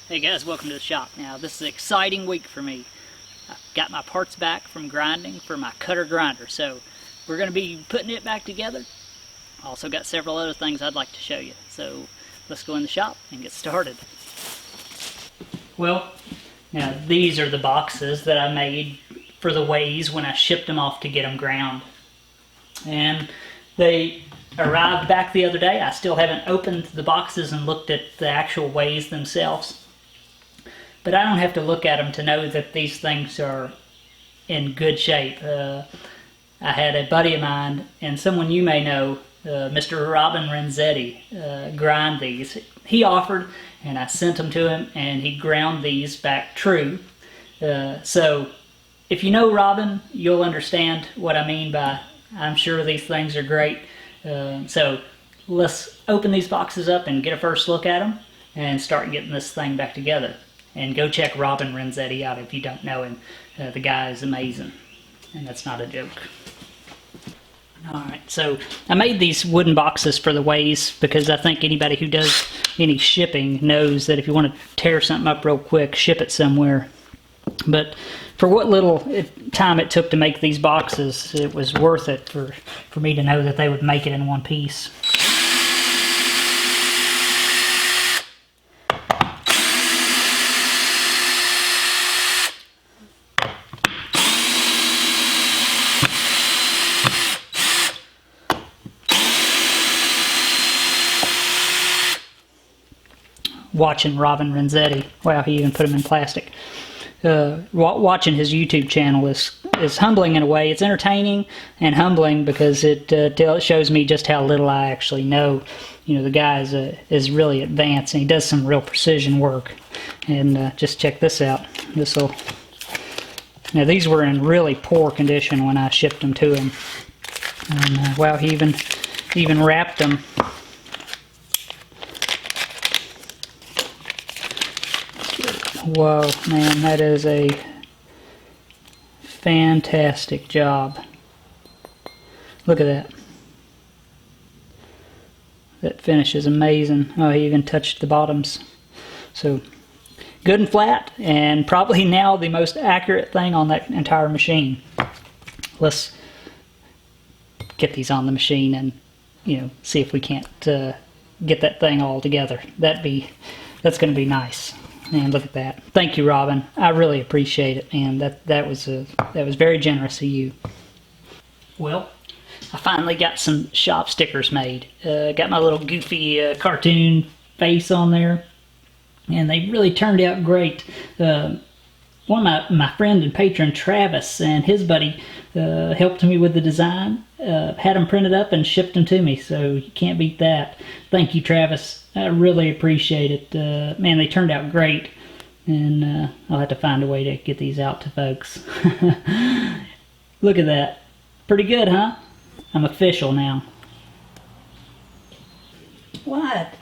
Hey guys, welcome to the shop. Now this is an exciting week for me. I got my parts back from grinding for my cutter grinder, so we're going to be putting it back together. Also got several other things I'd like to show you, so let's go in the shop and get started. Well, now these are the boxes that I made for the ways when I shipped them off to get them ground. And they arrived back the other day. I still haven't opened the boxes and looked at the actual ways themselves. But I don't have to look at them to know that these things are in good shape. I had a buddy of mine, and someone you may know, Mr. Robin Renzetti, grind these. He offered, and I sent them to him, and he ground these back true. So if you know Robin, you'll understand what I mean by I'm sure these things are great. So let's open these boxes up and get a first look at them and start getting this thing back together. And go check Robin Renzetti out if you don't know him. The guy is amazing, and that's not a joke. Alright, so I made these wooden boxes for the ways because I think anybody who does any shipping knows that if you want to tear something up real quick, ship it somewhere. But for what little time it took to make these boxes, it was worth it for me to know that they would make it in one piece. Watching Robin Renzetti, wow, he even put them in plastic. Watching his YouTube channel is humbling in a way. It's entertaining and humbling because it shows me just how little I actually know. You know, the guy is really advanced, and he does some real precision work. And just check this out. Now these were in really poor condition when I shipped them to him. And wow, he even wrapped them. Whoa, man, that is a fantastic job. Look at that. That finish is amazing. Oh, he even touched the bottoms. So, good and flat, and probably now the most accurate thing on that entire machine. Let's get these on the machine and, you know, see if we can't get that thing all together. That's going to be nice. And look at that. Thank you, Robin. I really appreciate it, man. That was very generous of you. Well, I finally got some shop stickers made. Got my little goofy cartoon face on there, and they really turned out great. One of my friend and patron, Travis, and his buddy helped me with the design. Had them printed up and shipped them to me, so you can't beat that. Thank you, Travis. I really appreciate it. Man, they turned out great, and I'll have to find a way to get these out to folks. Look at that. Pretty good, huh? I'm official now. What?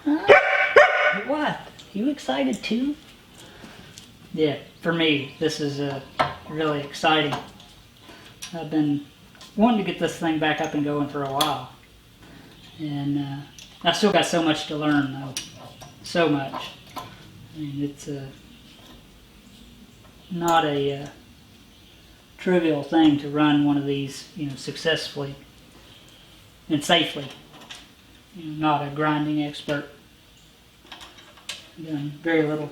Huh? What? You excited too? Yeah, for me, this is really exciting. I've been wanting to get this thing back up and going for a while. And I've still got so much to learn, though. So much. I mean, it's not a trivial thing to run one of these, you know, successfully and safely. You know, not a grinding expert. I've done very little.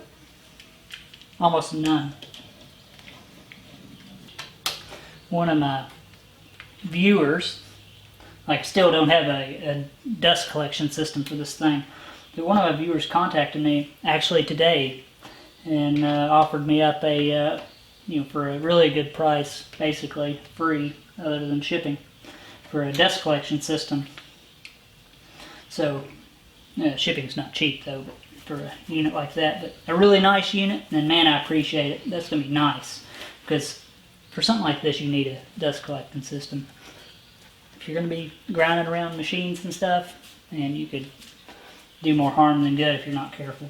Almost none. One of my viewers, like, still don't have a dust collection system for this thing. But one of my viewers contacted me actually today and offered me up a, you know, for a really good price, basically free, other than shipping, for a dust collection system. So, shipping's not cheap though, but for a unit like that, but a really nice unit, and man, I appreciate it. That's gonna be nice, because for something like this, you need a dust collecting system. If you're gonna be grinding around machines and stuff, and you could do more harm than good if you're not careful.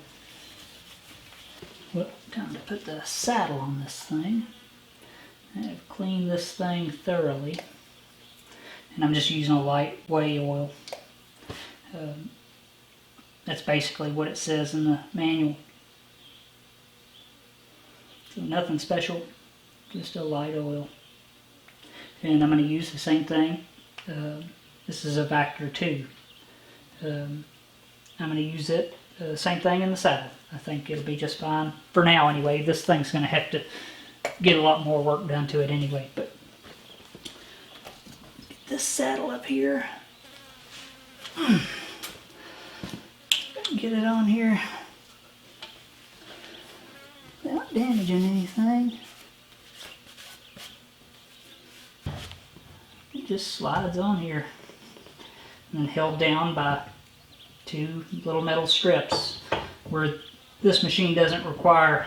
Well, time to put the saddle on this thing. I've cleaned this thing thoroughly. and I'm just using a light whey oil. That's basically what it says in the manual. So nothing special, just a light oil. And I'm going to use the same thing. This is a Vector 2. I'm going to use it, same thing in the saddle. I think it'll be just fine. For now anyway, this thing's going to have to get a lot more work done to it anyway. But get this saddle up here. Get it on here without damaging anything. It just slides on here and then held down by 2 little metal strips, where this machine doesn't require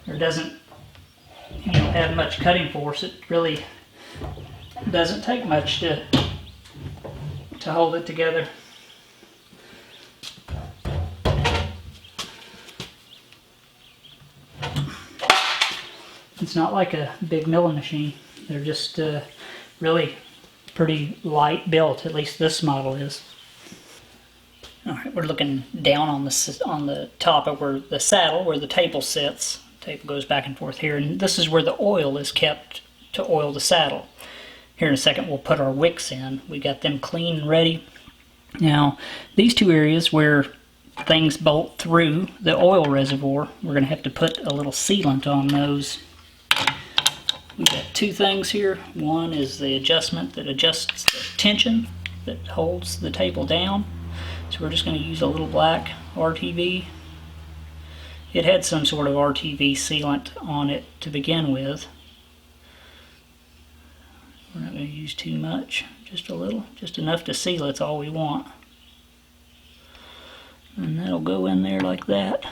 or doesn't have much cutting force. It really doesn't take much to hold it together. It's not like a big milling machine. They're just really pretty light built, at least this model is. Alright, we're looking down on the top of where the saddle, where the table sits. The table goes back and forth here, and this is where the oil is kept to oil the saddle. Here in a second we'll put our wicks in. We got them clean and ready. Now, these 2 areas where things bolt through the oil reservoir, we're going to have to put a little sealant on those. We've got 2 things here. One is the adjustment that adjusts the tension that holds the table down. So we're just going to use a little black RTV. It had some sort of RTV sealant on it to begin with. We're not going to use too much, just a little, just enough to seal it's all we want. And that'll go in there like that.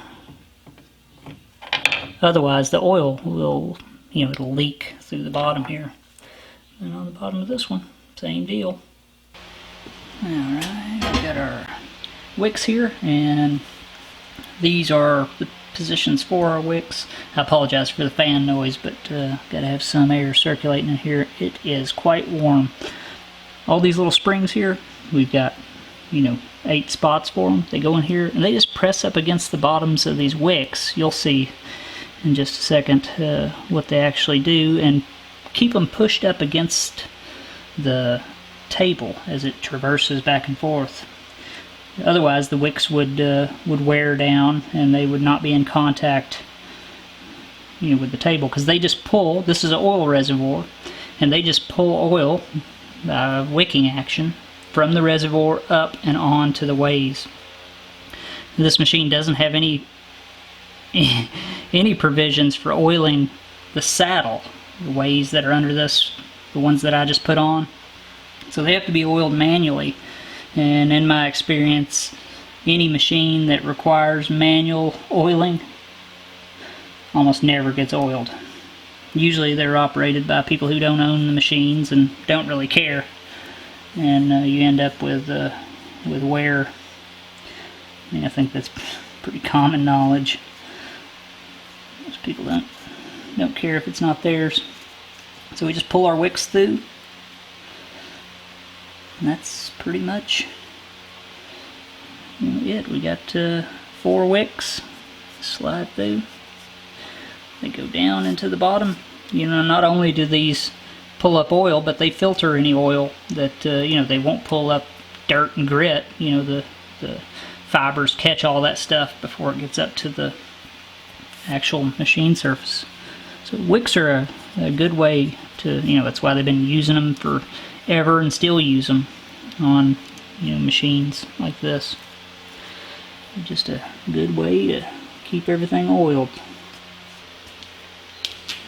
Otherwise the oil will, it'll leak through the bottom here. And on the bottom of this one, same deal. Alright, we got our wicks here, and these are the positions for our wicks. I apologize for the fan noise, but gotta have some air circulating in here. It is quite warm. All these little springs here, we've got 8 spots for them. They go in here and they just press up against the bottoms of these wicks. You'll see in just a second what they actually do, and keep them pushed up against the table as it traverses back and forth. Otherwise the wicks would wear down and they would not be in contact with the table, because they just pull. This is an oil reservoir, and they just pull oil by wicking action from the reservoir up and on to the ways. This machine doesn't have any provisions for oiling the saddle, the ways that are under this, the ones that I just put on. So they have to be oiled manually. And in my experience, any machine that requires manual oiling almost never gets oiled. Usually they're operated by people who don't own the machines and don't really care, and you end up with wear. I think that's pretty common knowledge. Most people don't care if it's not theirs. So we just pull our wicks through, and that's pretty much it. We got 4 wicks. Slide through. They go down into the bottom. Not only do these pull up oil, but they filter any oil that they won't pull up dirt and grit. The fibers catch all that stuff before it gets up to the actual machine surface. So wicks are a good way to, that's why they've been using them forever and still use them on machines like this. Just a good way to keep everything oiled.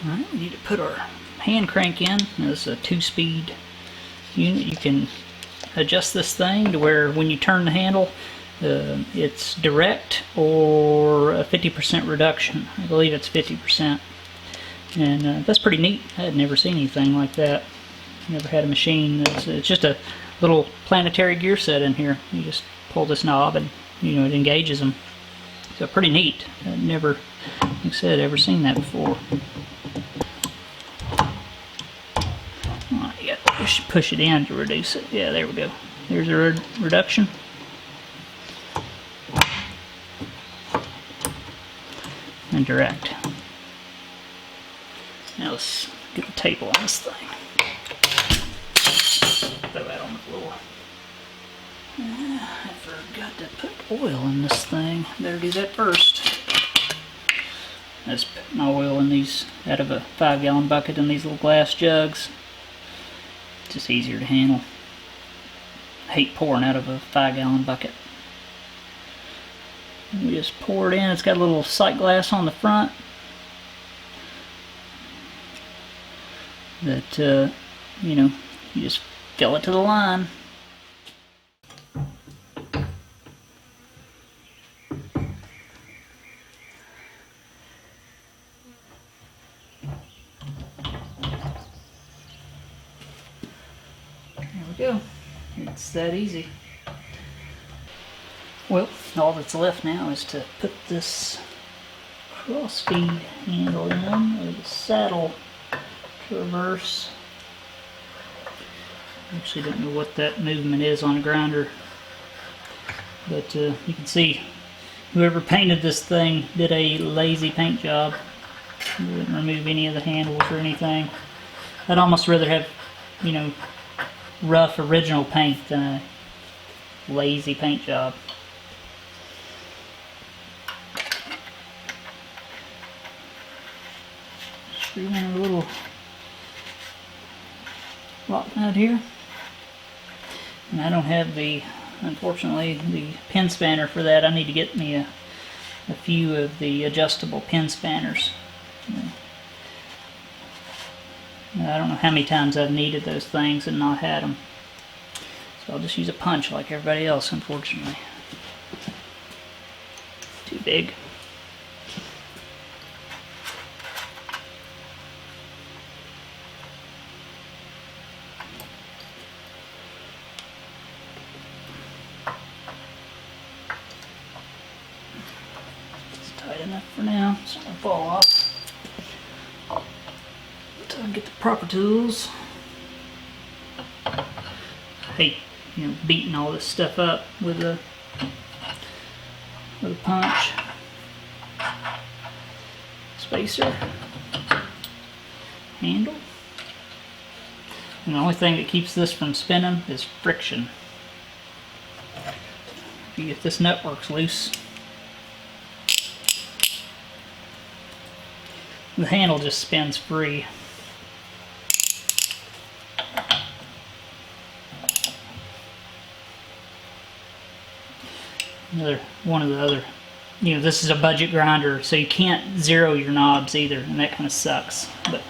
Alright, we need to put our hand crank in. This is a 2-speed unit. You can adjust this thing to where when you turn the handle, it's direct or a 50% reduction. I believe it's 50%. And that's pretty neat. I had never seen anything like that. Never had a machine. It's just a little planetary gear set in here. You just pull this knob and it engages them. So pretty neat. I'd never, like I said, ever seen that before. You Yeah, push it in to reduce it. Yeah, there we go. There's a reduction. And direct. Now let's get the table on this thing. Throw that on the floor. I forgot to put oil in this thing. Better do that first. I just put my oil in these out of a 5-gallon bucket in these little glass jugs. It's just easier to handle. I hate pouring out of a 5-gallon bucket. And we just pour it in. It's got a little sight glass on the front that you know, you just fill it to the line. There we go. It's that easy. Well, all that's left now is to put this crossfeed handle in, or the saddle traverse. I actually don't know what that movement is on a grinder, but you can see whoever painted this thing did a lazy paint job. They didn't remove any of the handles or anything. I'd almost rather have, you know, rough original paint than a lazy paint job. Screw in a little lock nut here. And I don't have unfortunately, the pin spanner for that. I need to get me a few of the adjustable pin spanners. I don't know how many times I've needed those things and not had them. So I'll just use a punch like everybody else, unfortunately. Too big. It's tight enough for now. It's not going to fall off. Until I get the proper tools. I hate, you know, beating all this stuff up with a punch. Spacer. Handle. And the only thing that keeps this from spinning is friction. If this nut works loose, the handle just spins free. One of the other, you know, this is a budget grinder, so you can't zero your knobs either, and that kind of sucks. But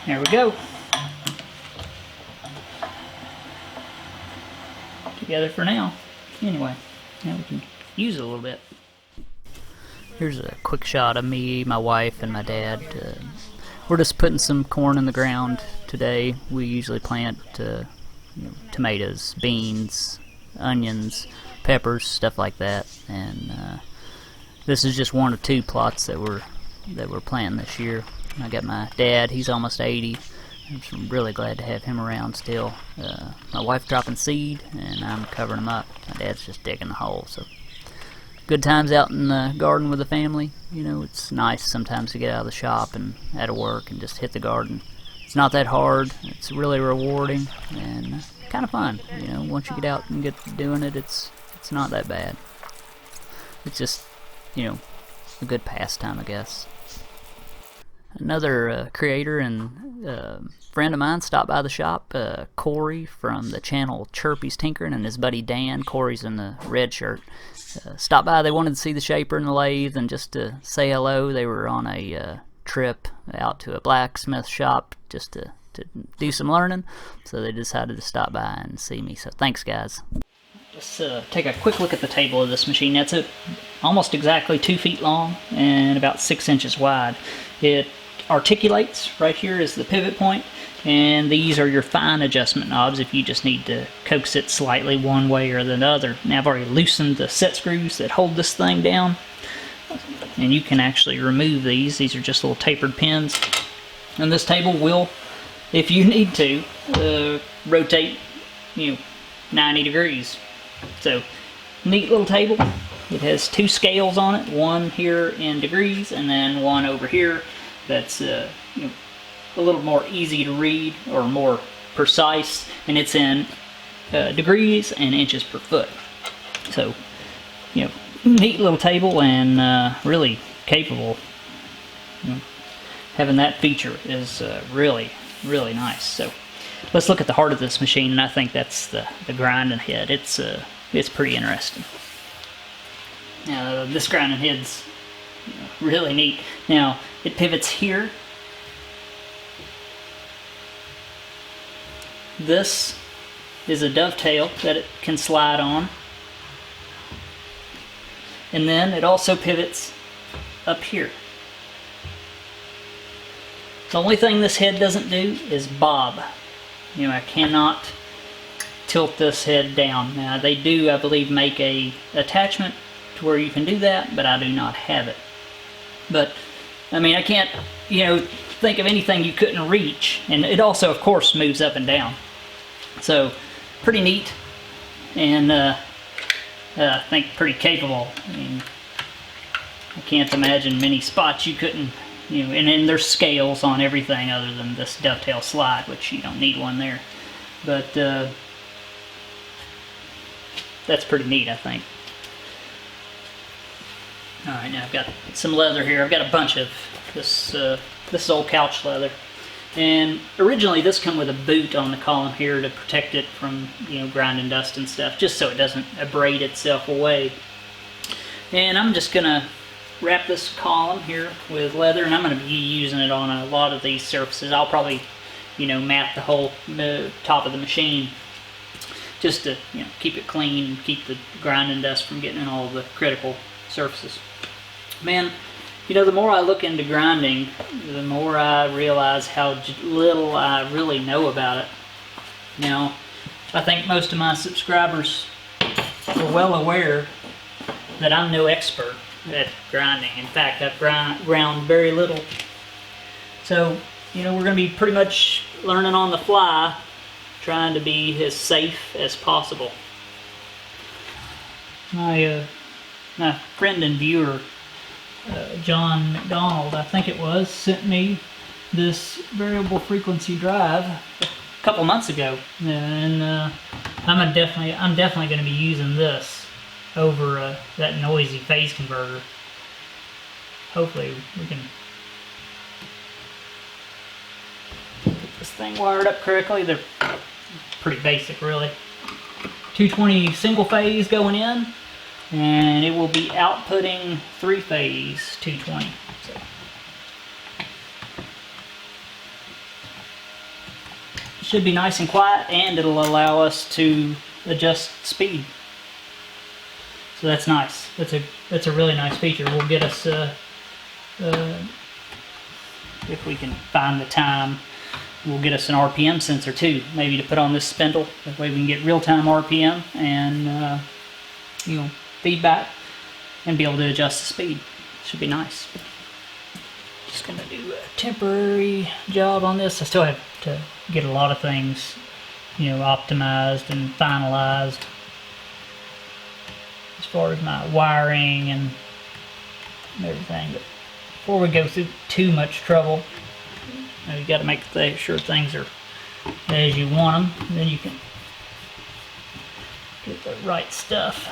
there we go. Together for now. Anyway, now we can use it a little bit. Here's a quick shot of me, my wife, and my dad. We're just putting some corn in the ground today. We usually plant you know, tomatoes, beans, onions, peppers, stuff like that. And this is just one of 2 plots that we're planting this year. I got my dad. He's almost 80. I'm really glad to have him around still. My wife dropping seed, and I'm covering them up. My dad's just digging the hole. So good times out in the garden with the family. You know, it's nice sometimes to get out of the shop and out of work and just hit the garden. It's not that hard. It's really rewarding and kind of fun. You know, once you get out and get doing it, it's not that bad. It's just, you know, a good pastime, I guess. Another creator and friend of mine stopped by the shop, Corey from the channel Chirpy's Tinkering, and his buddy Dan. Corey's in the red shirt. Stopped by. They wanted to see the shaper and the lathe and just to say hello. They were on a trip out to a blacksmith shop just to do some learning, so they decided to stop by and see me. So thanks, guys. Let's take a quick look at the table of this machine. That's almost exactly 2 feet long and about 6 inches wide. It articulates. Right here is the pivot point, and these are your fine adjustment knobs if you just need to coax it slightly one way or the other. Now I've already loosened the set screws that hold this thing down. And you can actually remove these. These are just little tapered pins. And this table will, if you need to, rotate, 90 degrees. So, neat little table. It has 2 scales on it, one here in degrees and then one over here that's a little more easy to read or more precise, and it's in degrees and inches per foot. So, neat little table and really capable. Having that feature is really, really nice. So, let's look at the heart of this machine, and I think that's the grinding head. It's pretty interesting. Now, this grinding head's really neat. Now, it pivots here. This is a dovetail that it can slide on. And then it also pivots up here. The only thing this head doesn't do is bob. I cannot tilt this head down. Now, they do, I believe, make a attachment to where you can do that, but I do not have it. But, I can't, think of anything you couldn't reach. And it also, of course, moves up and down. So, pretty neat, and I think pretty capable. I can't imagine many spots you couldn't, and then there's scales on everything other than this dovetail slide, which you don't need one there. But that's pretty neat, I think. Alright, now I've got some leather here. I've got a bunch of this. This is old couch leather. And originally this come with a boot on the column here to protect it from, grinding dust and stuff, just so it doesn't abrade itself away. And I'm just gonna wrap this column here with leather, and I'm gonna be using it on a lot of these surfaces. I'll probably, mat the whole top of the machine just to, keep it clean and keep the grinding dust from getting in all the critical surfaces. Man, the more I look into grinding, the more I realize how little I really know about it. Now, I think most of my subscribers are well aware that I'm no expert at grinding. In fact, I've ground very little. So, we're going to be pretty much learning on the fly, trying to be as safe as possible. My friend and viewer, John McDonald, I think it was, sent me this variable frequency drive a couple months ago, and I'm definitely going to be using this over that noisy phase converter. Hopefully we can get this thing wired up correctly. They're pretty basic, really. 220 single phase going in, and it will be outputting 3-phase 220. So, it should be nice and quiet, and it'll allow us to adjust speed. So that's nice. That's a really nice feature. Will get us, if we can find the time, will get us an RPM sensor too, maybe to put on this spindle. That way we can get real-time RPM and feedback and be able to adjust the speed. Should be nice. Just gonna do a temporary job on this. I still have to get a lot of things, optimized and finalized as far as my wiring and everything. But before we go through too much trouble, you got to make sure things are as you want them. And then you can get the right stuff.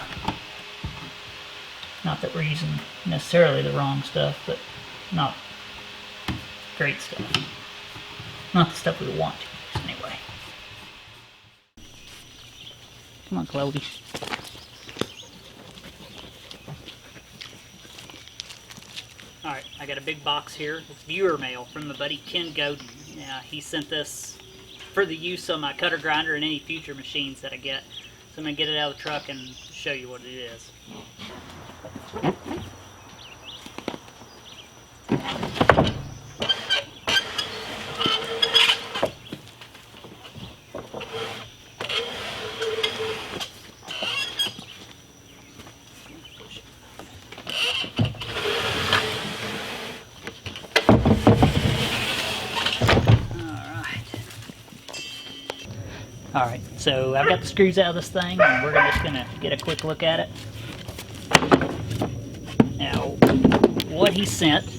Not that we're using necessarily the wrong stuff, but not great stuff. Not the stuff we want to use anyway. Come on, Chloe. Alright, I got a big box here. It's viewer mail from my buddy Ken Godin. He sent this for the use of my cutter grinder and any future machines that I get. So I'm going to get it out of the truck and show you what it is. Alright, so I've got the screws out of this thing, and we're just going to get a quick look at it. Now, what he sent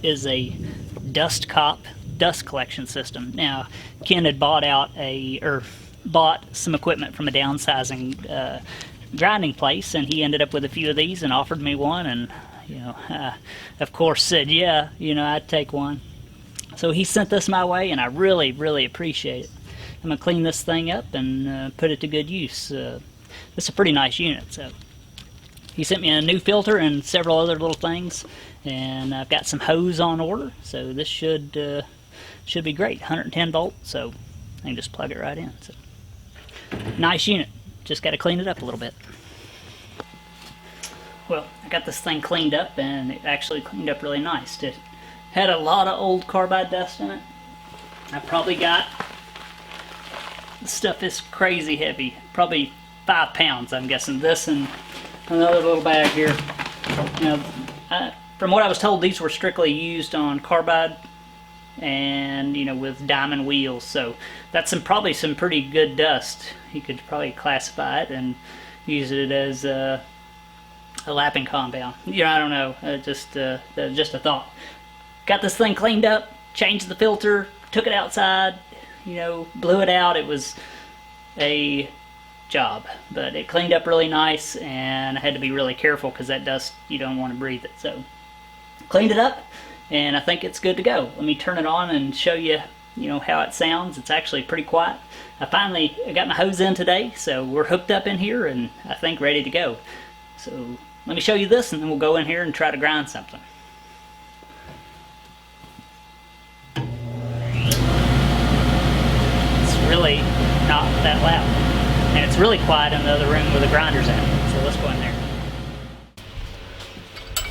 is a dust collection system. Now, Ken had bought some equipment from a downsizing grinding place, and he ended up with a few of these and offered me one, and of course said, yeah, I'd take one. So he sent this my way, and I really, really appreciate it. I'm going to clean this thing up and put it to good use. It's a pretty nice unit. So he sent me a new filter and several other little things, and I've got some hose on order, so this should be great. 110 volt, so I can just plug it right in. So nice unit. Just got to clean it up a little bit. Well, I got this thing cleaned up, and it actually cleaned up really nice. It had a lot of old carbide dust in it. I probably got, this stuff is crazy heavy, probably 5 pounds, I'm guessing. This and another little bag here. From what I was told, these were strictly used on carbide and with diamond wheels, so that's probably some pretty good dust. You could probably classify it and use it as a lapping compound. I don't know. Just a thought. Got this thing cleaned up, changed the filter, took it outside, blew it out. It was a job, but it cleaned up really nice, and I had to be really careful because that dust, you don't want to breathe it. So cleaned it up, and I think it's good to go. Let me turn it on and show you, how it sounds. It's actually pretty quiet. I got my hose in today, so we're hooked up in here and I think ready to go. So let me show you this, and then we'll go in here and try to grind something. Really not that loud, and it's really quiet in the other room where the grinder's at, so let's go in there.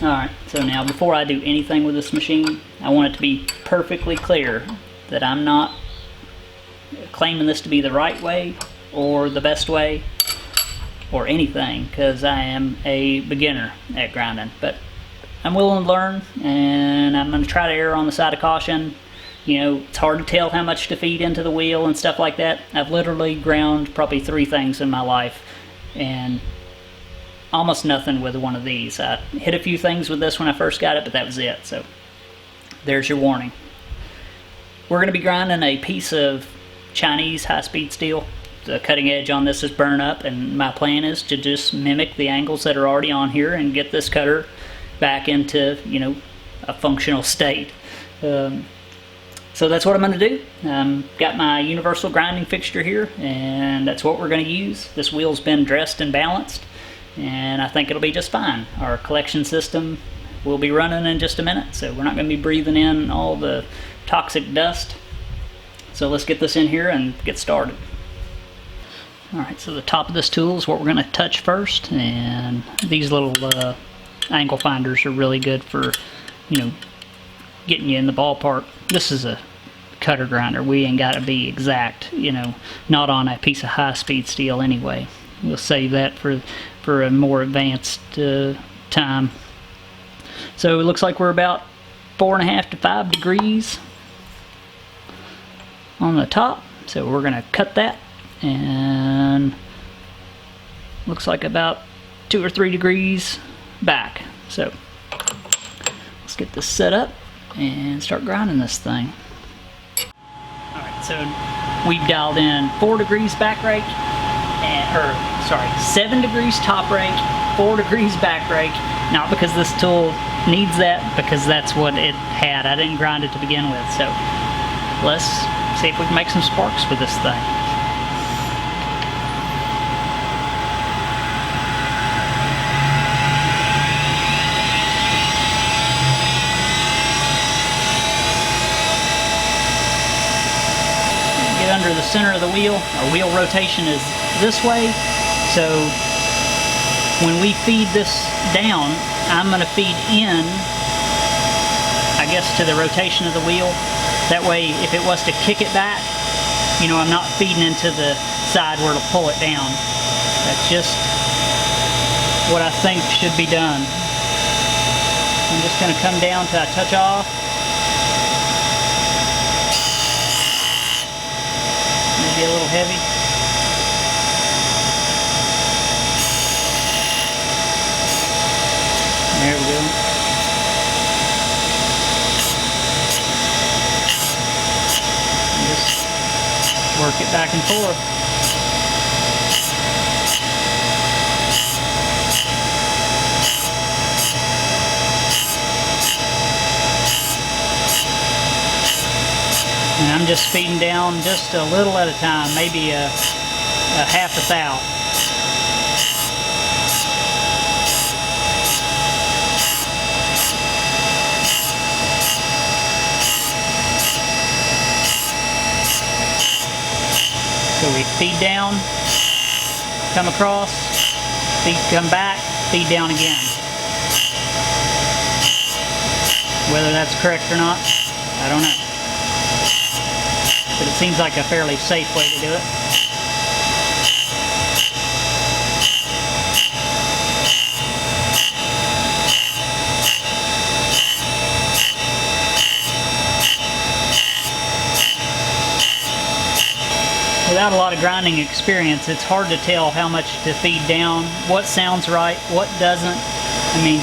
Alright, so now before I do anything with this machine, I want it to be perfectly clear that I'm not claiming this to be the right way or the best way or anything, because I am a beginner at grinding, but I'm willing to learn, and I'm going to try to err on the side of caution. It's hard to tell how much to feed into the wheel and stuff like that. I've literally ground probably 3 things in my life, and almost nothing with one of these. I hit a few things with this when I first got it, but that was it. So there's your warning. We're going to be grinding a piece of Chinese high-speed steel. The cutting edge on this is burnt up, and my plan is to just mimic the angles that are already on here and get this cutter back into, a functional state. So that's what I'm going to do. Got my universal grinding fixture here, and that's what we're going to use. This wheel's been dressed and balanced, and I think it'll be just fine. Our collection system will be running in just a minute, so we're not going to be breathing in all the toxic dust. So let's get this in here and get started. Alright, so the top of this tool is what we're going to touch first, and these little angle finders are really good for, getting you in the ballpark. This is a cutter grinder. We ain't got to be exact, not on a piece of high-speed steel anyway. We'll save that for a more advanced time. So it looks like we're about 4.5 to 5 degrees on the top. So we're going to cut that, and looks like about 2 or 3 degrees back. So let's get this set up and start grinding this thing. Alright, so we've dialed in 4 degrees back rake, 7 degrees top rake, 4 degrees back rake. Not because this tool needs that, because that's what it had. I didn't grind it to begin with. So let's see if we can make some sparks with this thing. Under the center of the wheel. Our wheel rotation is this way, so when we feed this down, I'm going to feed in, I guess, to the rotation of the wheel. That way, if it was to kick it back, I'm not feeding into the side where it'll pull it down. That's just what I think should be done. I'm just going to come down till I touch off. Maybe a little heavy. There we go. And just work it back and forth. And I'm just feeding down just a little at a time, maybe a half a thou. So we feed down, come across, feed, come back, feed down again. Whether that's correct or not, I don't know. But it seems like a fairly safe way to do it. Without a lot of grinding experience, it's hard to tell how much to feed down, what sounds right, what doesn't. I mean,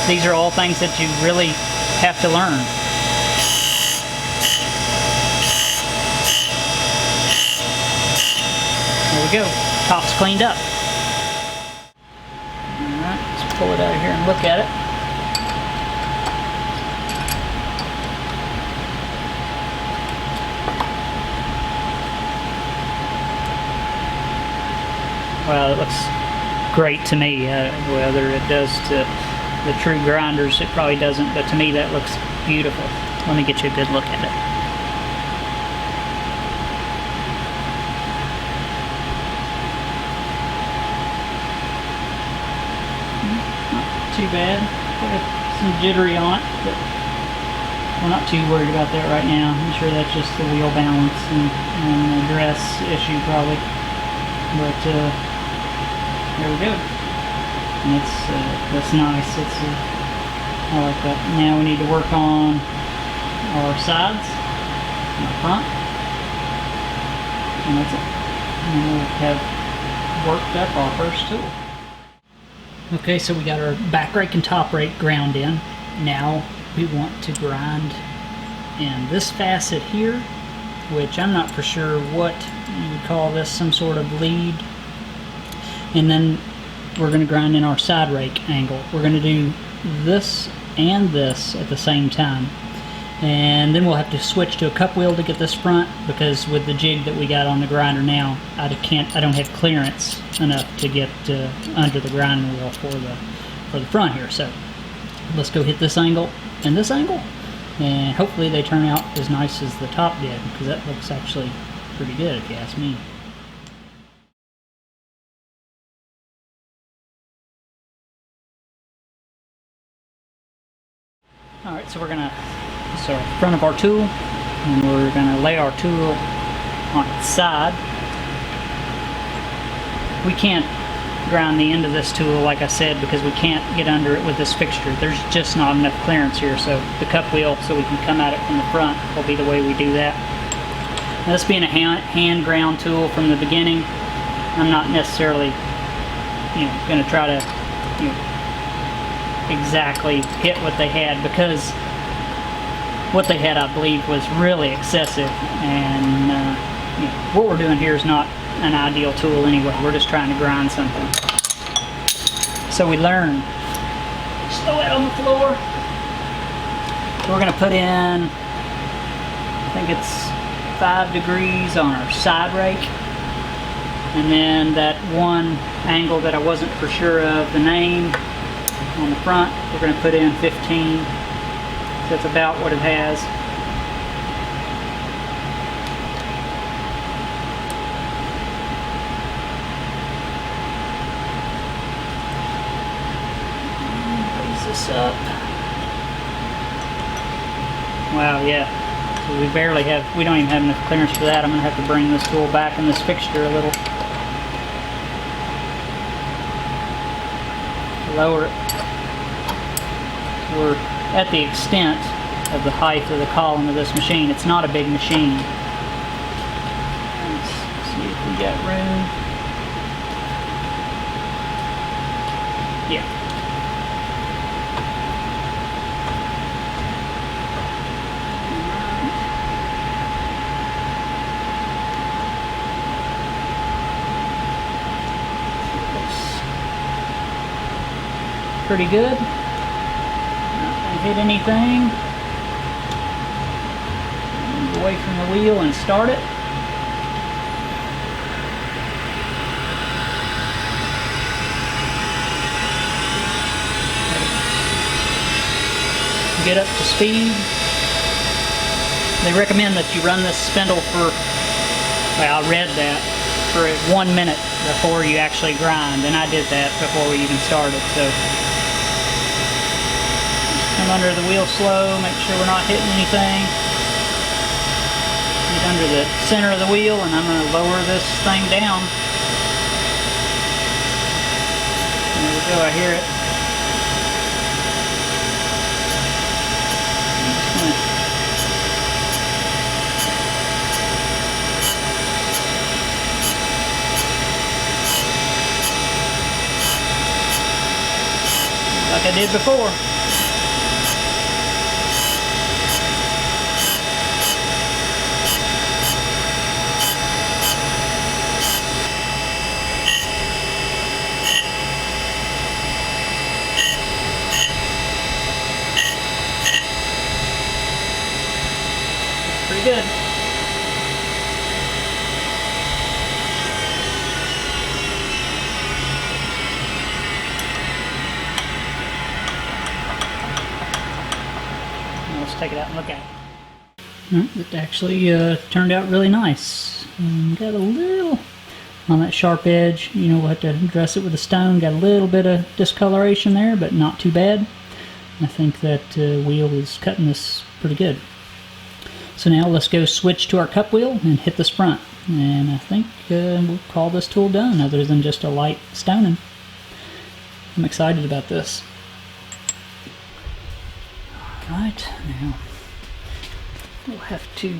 these are all things that you really have to learn. There we go. Top's cleaned up. Alright, let's pull it out of here and look at it. Well, it looks great to me. Whether it does to the true grinders, it probably doesn't, but to me that looks beautiful. Let me get you a good look at it. Not too bad. Got some jittery on it, but we're not too worried about that right now. I'm sure that's just the wheel balance and the dress issue probably. But there we go. And that's nice. I like that. Now we need to work on our sides and our front, and that's it. And we'll have worked up our first tool. Okay, so we got our back rake and top rake ground in. Now we want to grind in this facet here, which I'm not for sure what you would call this, some sort of lead. And then we're going to grind in our side rake angle. We're going to do this and this at the same time. And then we'll have to switch to a cup wheel to get this front, because with the jig that we got on the grinder now, I don't have clearance enough to get under the grinding wheel for the front here. So let's go hit this angle and this angle, and hopefully they turn out as nice as the top did, because that looks actually pretty good if you ask me. Alright, so this is our front of our tool, and we're going to lay our tool on its side. We can't grind the end of this tool, like I said, because we can't get under it with this fixture. There's just not enough clearance here, so the cup wheel, so we can come at it from the front, will be the way we do that. Now, this being a hand ground tool from the beginning, I'm not necessarily going to try to exactly hit what they had, because what they had, I believe, was really excessive, and what we're doing here is not an ideal tool anyway. We're just trying to grind something. So we learn. Just throw it on the floor. So we're going to put in, I think it's 5 degrees on our side rake, and then that one angle that I wasn't for sure of the name on the front, we're going to put in 15. That's about what it has. Raise this up. Wow, yeah. So we don't even have enough clearance for that. I'm going to have to bring this tool back in this fixture a little. Lower it. We're at the extent of the height of the column of this machine. It's not a big machine. Let's see if we got room. Yeah. pretty good. Not gonna hit anything. Move away from the wheel and start it. Get up to speed. They recommend that you run this spindle for, well, I read that, for 1 minute before you actually grind, and I did that before we even started. So just come under the wheel slow, make sure we're not hitting anything. Get under the center of the wheel, and I'm going to lower this thing down. There we go, I hear it. Like I did before. Pretty good. Let's take it out and look at it. It actually turned out really nice. Got a little on that sharp edge. You know, we'll have to dress it with a stone. Got a little bit of discoloration there, but not too bad. I think that wheel is cutting this pretty good. So now let's go switch to our cup wheel and hit this front. And I think we'll call this tool done, other than just a light stoning. I'm excited about this. Alright, now we'll have to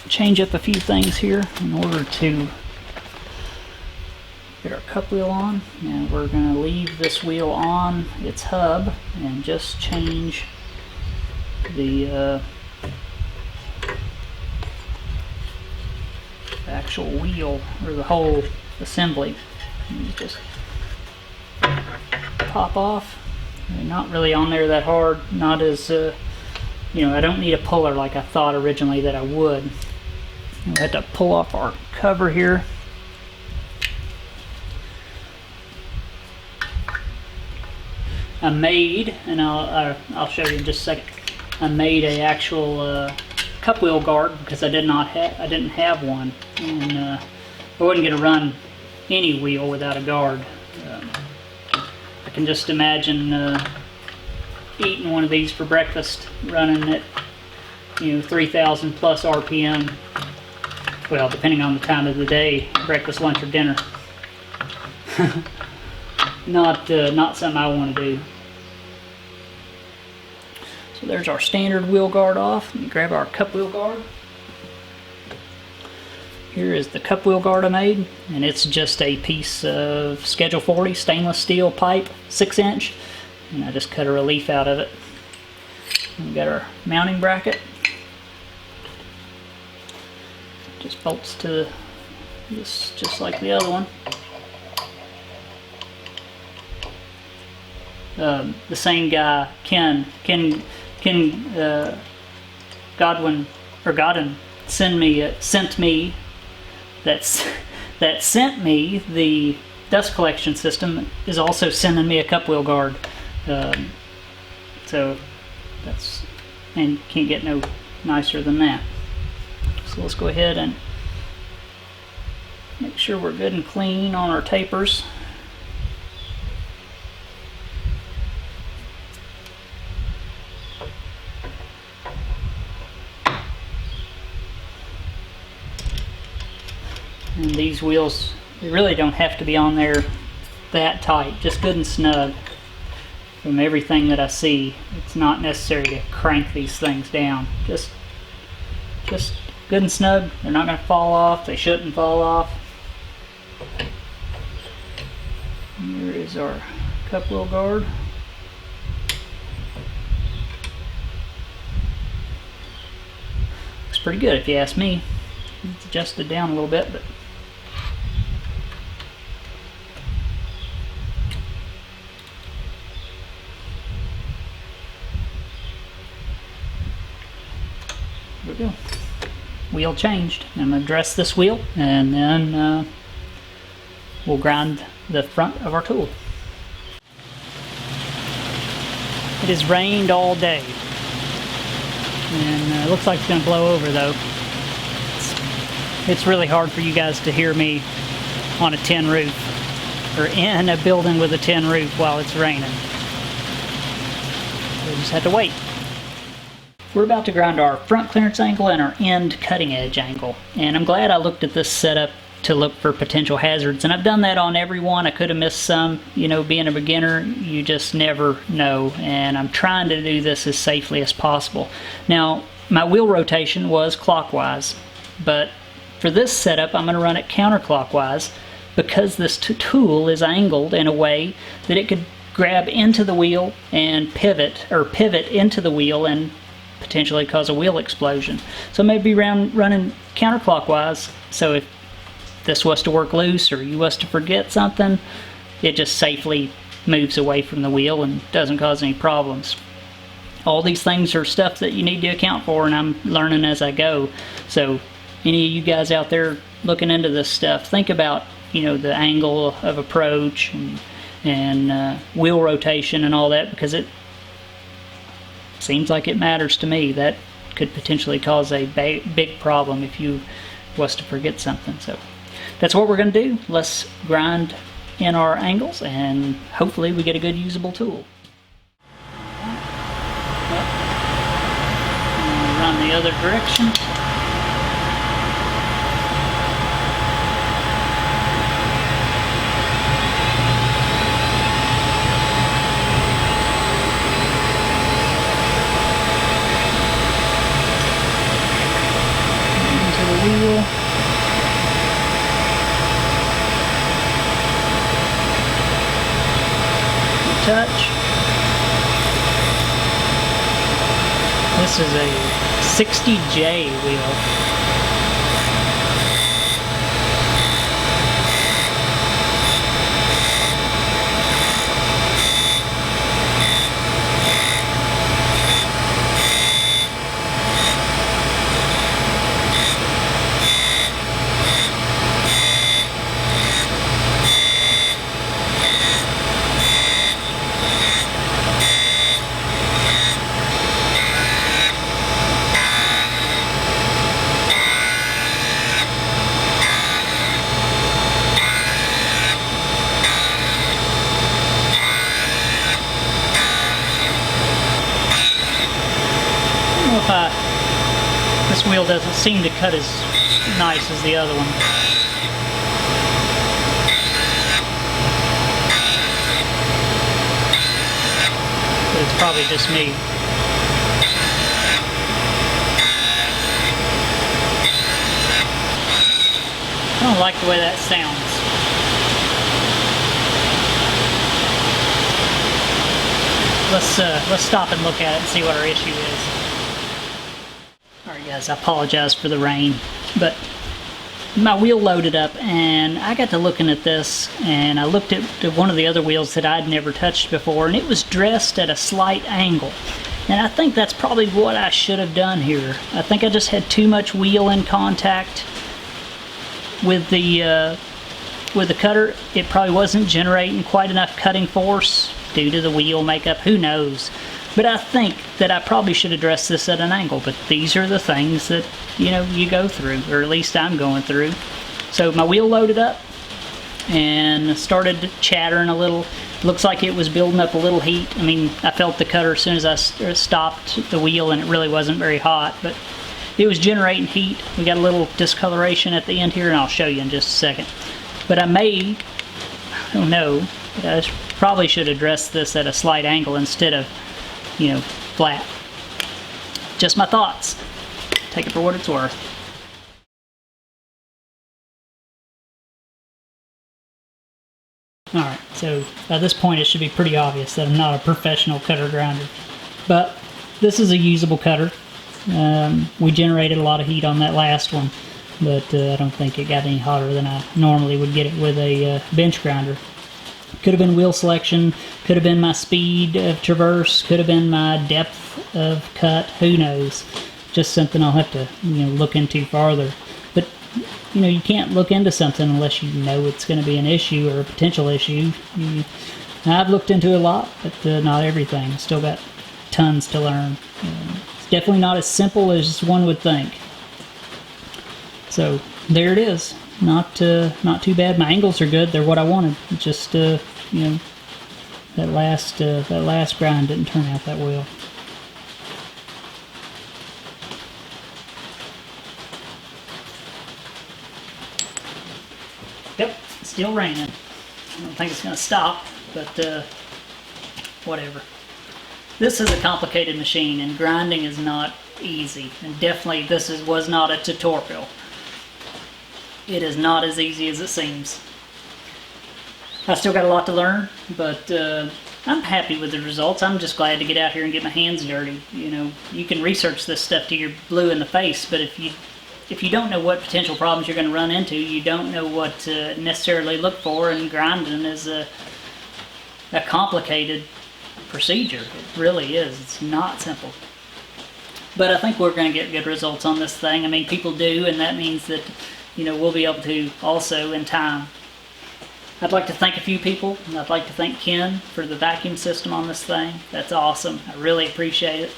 change up a few things here in order to get our cup wheel on. And we're going to leave this wheel on its hub and just change the actual wheel, or the whole assembly. You just pop off. They're not really on there that hard, not as you know, I don't need a puller like I thought originally that I would. We'll have to pull off our cover here. I made, and I'll show you in just a second, I made a actual cup wheel guard because I didn't have one, and I wasn't going to run any wheel without a guard. I can just imagine eating one of these for breakfast, running at 3,000 plus RPM. Well, depending on the time of the day, breakfast, lunch, or dinner. Not something I want to do. So there's our standard wheel guard off. Let me grab our cup wheel guard. Here is the cup wheel guard I made, and it's just a piece of Schedule 40 stainless steel pipe, 6-inch, and I just cut a relief out of it. We've got our mounting bracket. Just bolts to this just like the other one. The same guy, Ken Godwin sent me the dust collection system, is also sending me a cup wheel guard. So that's, and can't get no nicer than that. So let's go ahead and make sure we're good and clean on our tapers. And these wheels, they really don't have to be on there that tight, just good and snug. From everything that I see, it's not necessary to crank these things down. Just good and snug. They're not going to fall off. They shouldn't fall off. Here is our cup wheel guard. Looks pretty good if you ask me. It's adjusted down a little bit, but There we go. Wheel changed. I'm going to dress this wheel, and then we'll grind the front of our tool. It has rained all day, and it looks like it's going to blow over though. It's really hard for you guys to hear me on a tin roof, or in a building with a tin roof while it's raining. We just have to wait. We're about to grind our front clearance angle and our end cutting edge angle, and I'm glad I looked at this setup to look for potential hazards, and I've done that on every one. I could have missed some. You know, being a beginner, you just never know, and I'm trying to do this as safely as possible. Now, my wheel rotation was clockwise, but for this setup I'm going to run it counterclockwise because this tool is angled in a way that it could grab into the wheel and pivot into the wheel and potentially cause a wheel explosion. So maybe running counterclockwise, so if this was to work loose or you was to forget something, it just safely moves away from the wheel and doesn't cause any problems. All these things are stuff that you need to account for, and I'm learning as I go. So any of you guys out there looking into this stuff, think about, you know, the angle of approach and wheel rotation and all that, because it seems like it matters to me. That could potentially cause a big problem if you was to forget something. So that's what we're going to do. Let's grind in our angles, and hopefully we get a good usable tool. Run the other direction. Into the wheel. Touch. This is a 60J wheel. This wheel doesn't seem to cut as nice as the other one. But it's probably just me. I don't like the way that sounds. Let's stop and look at it and see what our issue is. Alright guys, I apologize for the rain, but my wheel loaded up and I got to looking at this, and I looked at one of the other wheels that I'd never touched before, and it was dressed at a slight angle. And I think that's probably what I should have done here. I think I just had too much wheel in contact with the cutter. It probably wasn't generating quite enough cutting force due to the wheel makeup, who knows. But I think that I probably should address this at an angle, but these are the things that, you know, you go through, or at least I'm going through. So my wheel loaded up and started chattering a little. Looks like it was building up a little heat. I mean, I felt the cutter as soon as I stopped the wheel, and it really wasn't very hot, but it was generating heat. We got a little discoloration at the end here, and I'll show you in just a second. But I don't know, but I probably should address this at a slight angle instead of, you know, flat. Just my thoughts. Take it for what it's worth. Alright, so at this point it should be pretty obvious that I'm not a professional cutter grinder. But this is a usable cutter. We generated a lot of heat on that last one, but I don't think it got any hotter than I normally would get it with a bench grinder. Could have been wheel selection, could have been my speed of traverse, could have been my depth of cut, who knows. just something I'll have to, look into farther. But, you can't look into something unless you know it's going to be an issue or a potential issue. I've looked into a lot, but not everything. Still got tons to learn. It's definitely not as simple as one would think. So there it is. Not too bad. My angles are good. They're what I wanted. Just that last grind didn't turn out that well. Yep, still raining. I don't think it's going to stop, but whatever. This is a complicated machine, and grinding is not easy. And definitely this was not a tutorial. It is not as easy as it seems. I still got a lot to learn, but I'm happy with the results. I'm just glad to get out here and get my hands dirty. You can research this stuff till you're blue in the face, but if you don't know what potential problems you're going to run into, you don't know what to necessarily look for, and grinding is a complicated procedure. It really is. It's not simple. But I think we're going to get good results on this thing. I mean, people do, and that means that we'll be able to also in time. I'd like to thank a few people. I'd like to thank Ken for the vacuum system on this thing. That's awesome. I really appreciate it.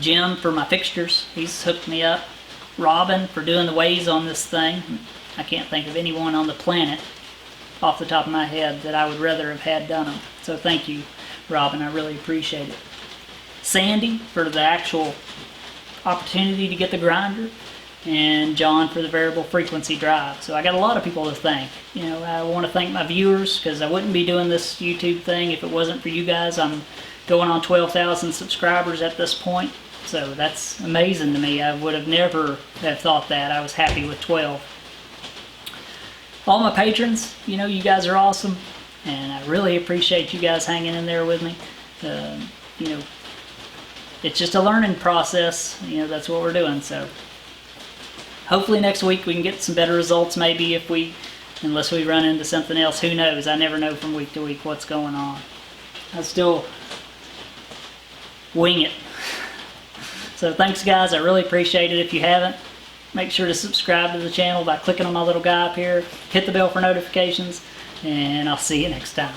Jim for my fixtures. He's hooked me up. Robin for doing the ways on this thing. I can't think of anyone on the planet off the top of my head that I would rather have had done them. So thank you, Robin. I really appreciate it. Sandy for the actual opportunity to get the grinder. And John for the variable frequency drive. So I got a lot of people to thank. I want to thank my viewers, because I wouldn't be doing this YouTube thing if it wasn't for you guys. I'm going on 12,000 subscribers at this point, so that's amazing to me. I would have never have thought that. I was happy with 12. All my patrons, you guys are awesome, and I really appreciate you guys hanging in there with me. It's just a learning process. That's what we're doing. So hopefully next week we can get some better results, maybe, unless we run into something else. Who knows? I never know from week to week what's going on. I still wing it. So thanks, guys. I really appreciate it. If you haven't, make sure to subscribe to the channel by clicking on my little guy up here. Hit the bell for notifications, and I'll see you next time.